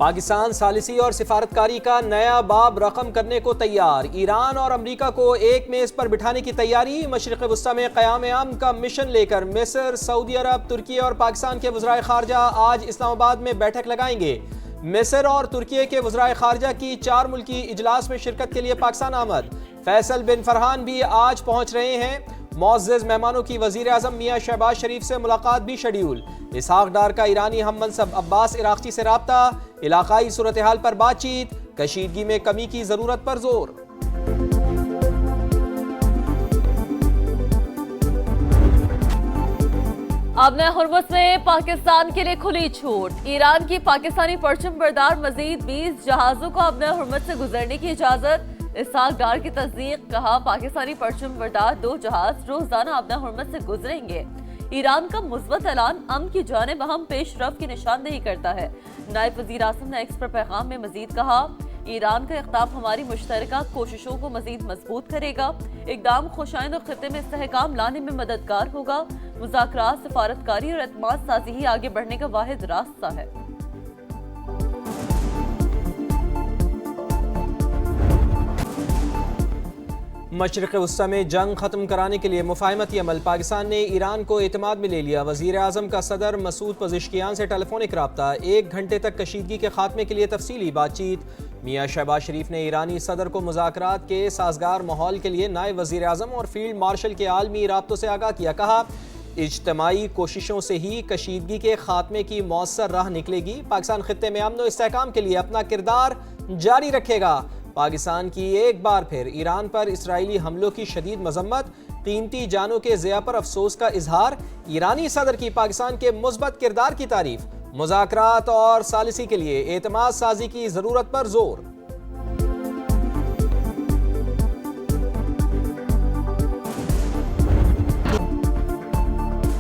पाकिस्तान सालिसी और सिफारतकारी का नया बाब रकम करने को तैयार। ईरान और अमरीका को एक मेज पर बिठाने की तैयारी। मशरिक़ वस्ता में क़याम अमन का मिशन लेकर मिस्र, सऊदी अरब, तुर्की और पाकिस्तान के वज़राए ख़ारजा आज इस्लामाबाद में बैठक लगाएंगे। मिस्र और तुर्की के वज़राए ख़ारजा की 4 मुल्की इजलास में शिरकत के लिए पाकिस्तान आमद। फैसल बिन फरहान भी आज पहुँच रहे हैं। मुअज़्ज़ज़ मेहमानों की वज़ीर आज़म मियाँ शहबाज शरीफ से मुलाकात भी शेड्यूल। इसहाक डार का ईरानी हम मनसब अब्बास इराक़ची से राब्ता। इलाकाई सूरत हाल पर बातचीत। कशीदगी में कमी की ज़रूरत पर जोर। अब हुर्मुज़ में पाकिस्तान के लिए खुली छूट। ईरान की पाकिस्तानी परचम बरदार मजीद 20 जहाज़ों को अब हुर्मुज़ से गुजरने की इजाज़त। इसहाक डार की तस्दीक। कहा, पाकिस्तानी परचम बरदार 2 जहाज रोजाना अब हुर्मुज़ से गुजरेंगे। ईरान का मुस्बत ऐलान अमन की जानिब अहम पेशरफ्त की निशानदेही करता है। नायब वज़ीर आज़म ने एक्स पर पैगाम में मजीद कहा, ईरान का इक़दाम हमारी मुश्तरका कोशिशों को मजीद मजबूत करेगा। इक़दाम खुशाइंद खित्ते में इस्तेहकाम लाने में मददगार होगा। मुज़ाकरात, सिफारतकारी और एतमाद साज़ी ही आगे बढ़ने का वाहिद रास्ता है। मशरिक़ वस्ता में जंग ख़त्म कराने के लिए मुफ़ाहमती अमल। पाकिस्तान ने ईरान को एतमाद में ले लिया। वज़ीर आज़म का सदर मसूद पज़ेश्कियान से टेलीफोनिक रब्ता। 1 घंटे तक कशीदगी के खात्मे के लिए तफसीली बातचीत। मियाँ शहबाज शरीफ ने ईरानी सदर को मुज़ाकरात के साजगार माहौल के लिए नायब वज़ीर आज़म और फील्ड मार्शल के आलमी राब्तों से आगाह किया। कहा, इज्तमाई कोशिशों से ही कशीदगी के खात्मे की मौसर राह निकलेगी। पाकिस्तान खित्ते में अमन और इस्तेहकाम के लिए अपना किरदार जारी रखेगा। पाकिस्तान की एक बार फिर ईरान पर इसराइली हमलों की शदीद मजम्मत। कीमती जानों के ज़िया पर अफसोस का इजहार। ईरानी सदर की पाकिस्तान के मुस्बत किरदार की तारीफ। मुज़ाकरात और सालिसी के लिए एतमाद साजी की ज़रूरत पर जोर।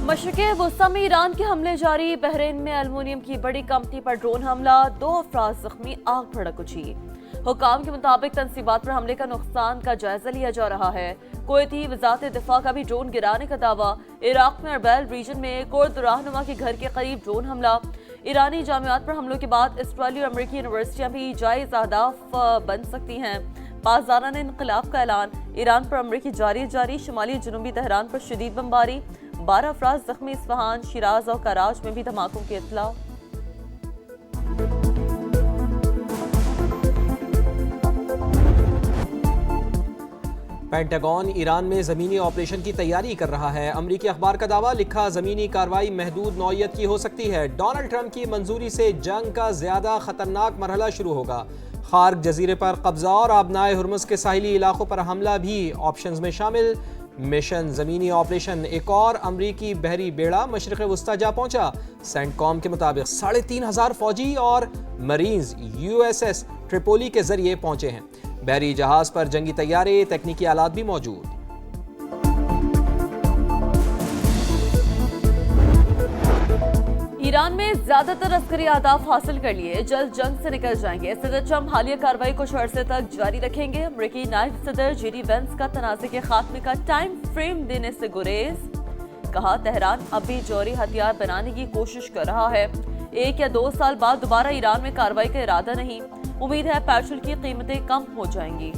मशरिक़ वस्ता में ईरान के हमले जारी। बहरीन में एल्युमिनियम की बड़ी कंपनी पर ड्रोन हमला। 2 अफराद जख्मी, आग भड़क उठी। हुकाम के मुताबिक तनसीबात पर हमले का नुकसान का जायजा लिया जा रहा है। कुवैती वज़ारत दिफा का भी ड्रोन गिराने का दावा। इराक में अरबैल रीजन में कुर्द रहनुमा के घर के करीब ड्रोन हमला। ईरानी जामियात पर हमलों के बाद इसराइली और अमरीकी यूनिवर्सिटियां भी जायज़ अहदाफ बन सकती हैं। पासदाराना इनकलाब का ऐलान। ईरान पर अमरीकी जारी। शुमाली जनूबी तेहरान पर शदीद बमबारी। 12 अफराद जख्मी। इस्फहान, शिराज और कराज में भी धमाकों की इत्तला। पेंटागन ईरान में ज़मीनी ऑपरेशन की तैयारी कर रहा है। अमरीकी अखबार का दावा। लिखा, ज़मीनी कार्रवाई महदूद नौयत की हो सकती है। डोनाल्ड ट्रंप की मंजूरी से जंग का ज़्यादा खतरनाक मरहला शुरू होगा। खार्ग जजीरे पर कब्जा और आबनाए हुर्मुज़ के साहिली इलाकों पर हमला भी ऑप्शंस में शामिल। मिशन ज़मीनी ऑपरेशन। एक और अमरीकी बहरी बेड़ा मशरिक़ वस्ता जा पहुंचा। सेंटकॉम के मुताबिक 3500 फौजी और मरीन्स USS ट्रिपोली के जरिए पहुंचे हैं। बहरी जहाज पर जंगी तैयारे, तकनीकी आलात भी मौजूद। ईरान में ज्यादातर अस्करी अहदाफ हासिल कर लिए। जल्द जंग से निकल जाएंगे। सदर ट्रंप हालिया कार्रवाई कुछ अरसे तक जारी रखेंगे। अमरीकी नायब सदर JD वेंस का तनाज़े के खात्मे का टाइम फ्रेम देने से गुरेज। कहा, तेहरान अब भी जौहरी हथियार बनाने की कोशिश कर रहा है। 1 या 2 साल बाद दोबारा ईरान में कार्रवाई का इरादा नहीं। उम्मीद है पेट्रोल की कीमतें कम हो जाएंगी।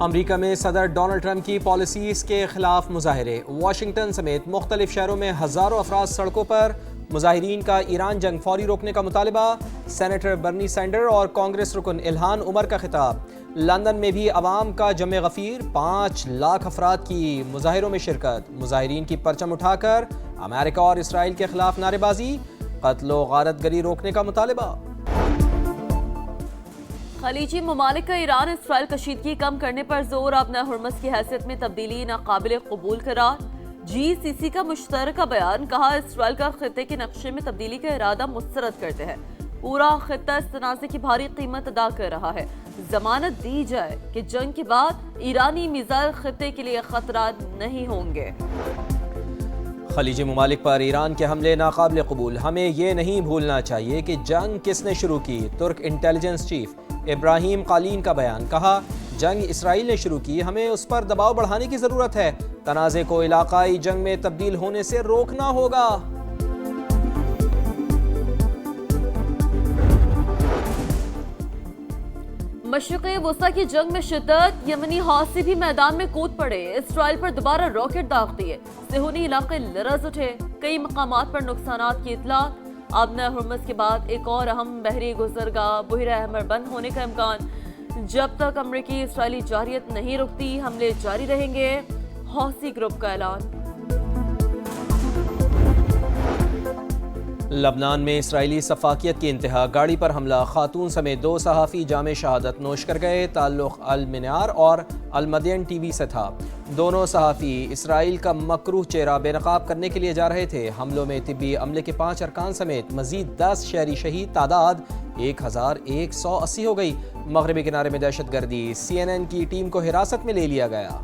अमरीका में सदर डोनाल्ड ट्रंप की पॉलिसीज के खिलाफ मुजाहरे। वाशिंगटन समेत मुख्तलिफ शहरों में हजारों अफराद सड़कों पर। मुजाहिरीन का ईरान जंग फौरी रोकने का मुतालबा। सेनेटर बर्नी सैंडर और कांग्रेस रुकन इल्हान उमर का खिताब। लंदन में भी अवाम का जमे गफीर। 5 लाख अफराद की मुजाहिरों में शिरकत। मुजाहिरीन की परचम उठाकर अमेरिका और इसराइल के खिलाफ नारेबाजी। कत्लो गारतगरी रोकने का मुतालबा। खलीजी ममालिक का ईरान इसराइल कशीदगी कम करने पर जोर। अब हुर्मुज़ की हैसियत में तब्दीली नाकाबिल कबूल करार। GCC का मुश्तरका बयान। कहा, इसराइल का खित्ते के नक्शे में तब्दीली का इरादा मुस्तरद करते हैं। पूरा खित्ता इस तनाज़े की भारी कीमत अदा कर रहा है। जमानत दी जाए कि जंग के बाद ईरानी मिसाइल खित्ते के लिए खतरा नहीं होंगे। खलीजी ममालिक पर ईरान के हमले नाकाबिल कबूल। हमें ये नहीं भूलना चाहिए कि जंग किसने शुरू की। तुर्क इंटेलिजेंस चीफ इब्राहिम कालीन का बयान। कहा, जंग इसराइल ने शुरू की, हमें उस पर दबाव बढ़ाने की ज़रूरत है तनाज़े को इलाकाई जंग में तब्दील होने से रोकना होगा। मशरिक़ी वुस्ता की जंग में शिद्दत, यमनी हौसी भी मैदान में कूद पड़े, इसराइल पर दोबारा रॉकेट दाग दिए, सेहूनी इलाके लरज़ उठे, कई मकामात पर नुकसानात की इत्तला। आबना हुर्मुज़ के बाद एक और अहम बहरी गुज़रगाह बुहिरा अहमर बंद होने का इम्कान। जब तक अमरीकी इसराइली जारियत नहीं रुकती, हमले जारी रहेंगे, हौसी ग्रुप का ऐलान। लबनान में इसराइली सफाकियत की इंतहा, गाड़ी पर हमला, खातून समेत 2 सहाफ़ी जामे शहादत नोश कर गए। ताल्लुक़ अल मिनार और अल मदियन टीवी से था। दोनों सहाफ़ी इसराइल का मकरूह चेहरा बेनकाब करने के लिए जा रहे थे। हमलों में तिब्बी अमले के 5 अरकान समेत मजीद 10 शहरी शहीद, तादाद 1180 हो गई। मगरबी किनारे में दहशतगर्दी, CNN की टीम को हिरासत में ले लिया गया।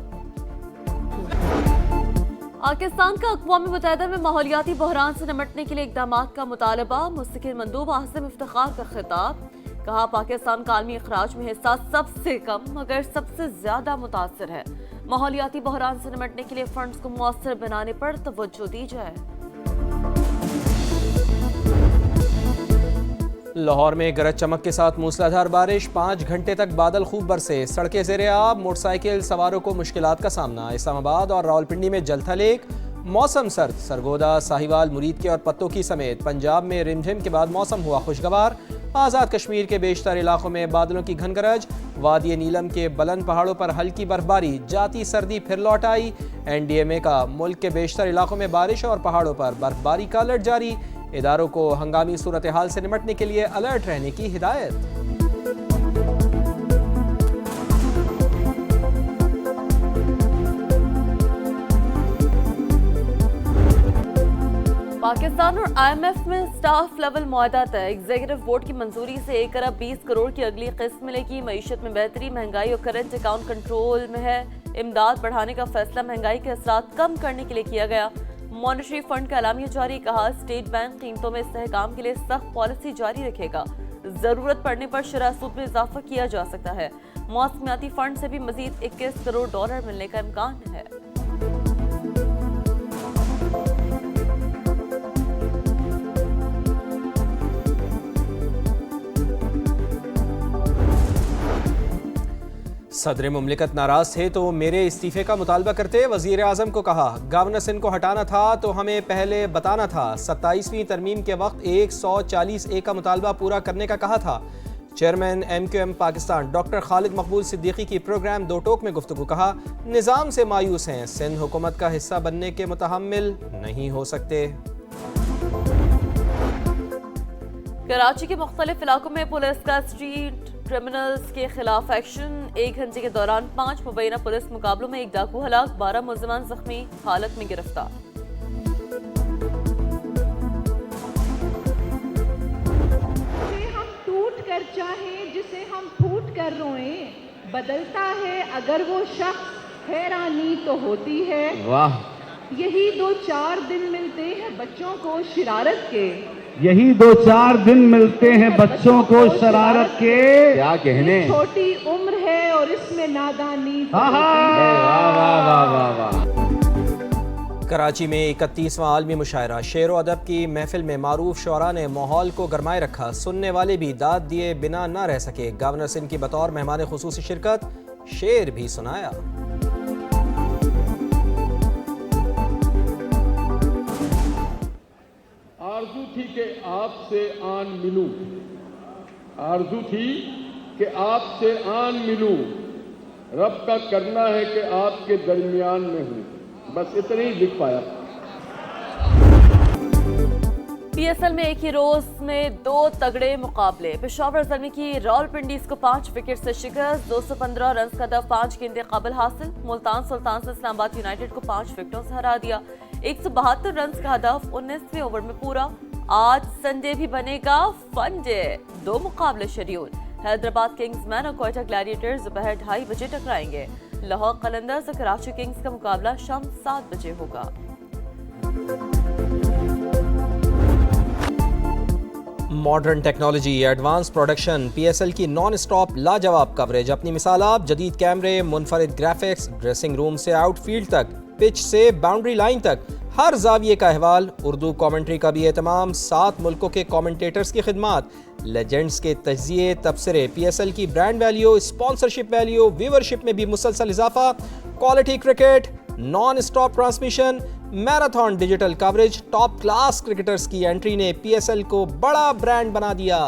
पाकिस्तान का अक़वाम मुत्तहिदा में माहौलियाती बहरान से निपटने के लिए इक़दामात का मुतालबा, मुस्तकिल मंदूब आसिम इफ्तिखार का खिताब। कहा पाकिस्तान का आलमी अखराज में हिस्सा सबसे कम मगर सबसे ज्यादा मुतासर है। माहौलियाती बहरान से निपटने के लिए फंड्स को मुअस्सर बनाने पर तवज्जो दी जाए। लाहौर में गरज चमक के साथ मूसलाधार बारिश, 5 घंटे तक बादल खूब बरसे, सड़कें ज़ेरे आब, मोटरसाइकिल सवारों को मुश्किलात का सामना। इस्लामाबाद और रावलपिंडी में जलथल एक, मौसम सर्द, सरगोदा, साहिवाल, मुरीद के और पत्तों की समेत पंजाब में रिमझिम के बाद मौसम हुआ खुशगवार। आज़ाद कश्मीर के बेशतर इलाकों में बादलों की घन गरज, वादी नीलम के बुलंद पहाड़ों पर हल्की बर्फबारी, जाती सर्दी फिर लौट आई। NDMA का मुल्क के बेशतर इलाकों में बारिश और पहाड़ों पर बर्फबारी का अलर्ट जारी। इदारों को हंगामी सूरत हाल से निपटने के लिए अलर्ट रहने की हिदायत। पाकिस्तान और IMF में स्टाफ लेवल मुआहदा तय, एग्जीक्यूटिव बोर्ड की मंजूरी से 1 अरब 20 करोड़ की अगली किस्त मिलेगी। मईशत में बेहतरी, महंगाई और करंट अकाउंट कंट्रोल में है। इमदाद बढ़ाने का फैसला महंगाई के असरात कम करने के लिए किया गया। मॉनेटरी फंड का एलामिया जारी, कहा स्टेट बैंक कीमतों में इस्तेहकाम के लिए सख्त पॉलिसी जारी रखेगा। जरूरत पड़ने पर शरह सूद में इजाफा किया जा सकता है। मौसमियाती फंड से भी मजीद 21 करोड़ डॉलर मिलने का इम्कान है। सदर मुमलिकत नाराज थे तो मेरे इस्तीफे का मुतालबा करते वजीर आजम को कहा, गवर्नर सिंध को हटाना था तो हमें पहले बताना था। 27वीं तरमीम के वक्त 140A का मुतालबा पूरा करने का कहा था। Chairman MQM Pakistan doctor Khalid मकबूल सिद्दीकी की प्रोग्राम दो टोक में गुफ्तगू, कहा निज़ाम से मायूस हैं, सिंध हुकूमत का हिस्सा बनने के मुतहम्मिल नहीं हो सकते। कराची के मुख्तलिफ इलाकों में पुलिस का स्ट्रीट क्रिमिनल्स के खिलाफ एक्शन। 1 घंटे के दौरान 5 मुबैना पुलिस मुकाबलों में 1 डाकू हलाक, 12 मुलजिमान जख्मी हालत में गिरफ्तार। जिसे हम टूट कर चाहें, जिसे हम फूट कर रोएं, बदलता है अगर वो शख्स, हैरानी तो होती है। वाह। यही 2-4 दिन मिलते हैं बच्चों को शरारत के, यही 2-4 दिन मिलते हैं बच्चों को शरारत के। क्या कहने, छोटी उम्र है और इसमें नादानी। वाह वाह वाह वाह वाह। कराची में 31वां आलमी मुशायरा शेर व अदब की महफिल में मारूफ शुअरा ने माहौल को गरमाए रखा। सुनने वाले भी दाद दिए बिना न रह सके। गवर्नर सिंध की बतौर मेहमान खुसूसी शिरकत, शेर भी सुनाया। आरज़ू थी कि आपसे आन मिलूं, आरज़ू थी कि आपसे आन मिलूं, रब का करना है कि आपके दरमियान में हूं। बस इतना ही लिख पाया। PSL में एक ही रोज में 2 तगड़े मुकाबले। पेशावर ज़ल्मी की रावलपिंडीज को 5 विकेट से शिकस्त, 215 रन का हदफ 5 गेंदें काबिल हासिल। मुल्तान सुल्तान से इस्लामाबाद यूनाइटेड को 5 विकेटों से हरा दिया। 172 रन का हदफ 19वें ओवर में पूरा। आज संडे भी बनेगा फन डे, 2 मुकाबले शेड्यूल। हैदराबाद किंग्स मैन और कोयटा ग्लैडिएटर्स दोपहर 2:30 बजे टकराएंगे। लाहौर कलंदर्स और कराची किंग्स का मुकाबला शाम 7 बजे होगा। Modern technology, advance production, PSL की नॉन स्टॉप लाजवाब कवरेज अपनी मिसाल आप। जदीद कैमरे, मुनफरिद ग्राफिक्स, ड्रेसिंग रूम से आउटफील्ड तक, पिच से बाउंड्री लाइन तक हर जाविये का अहवाल, उर्दू कमेंट्री का भी एहतमाम, 7 मुल्कों के कमेंटेटर्स की खिदमत, लेजेंड्स के तज्जिए, तबसरे, PSL की brand value, sponsorship value, viewership में भी मुसलसल इजाफा, quality cricket, non stop transmission, marathon digital coverage, top class cricketers की एंट्री ने PSL को बड़ा ब्रांड बना दिया।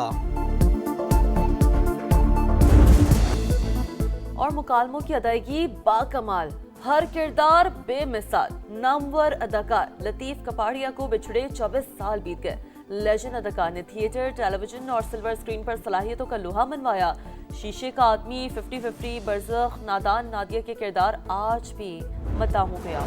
और मुकालमों की अदायगी बाकमाल, हर किरदार बेमिसाल। नामवर अदाकार लतीफ कपाड़िया को बिछड़े 24 साल बीत गए। लेजेंड अदाकार ने थिएटर, टेलीविजन और सिल्वर स्क्रीन पर सलाहियतों का लोहा मनवाया। शीशे का आदमी, 50-50, बरज़ख, नादान, नादिया के किरदार आज भी मता हो गया।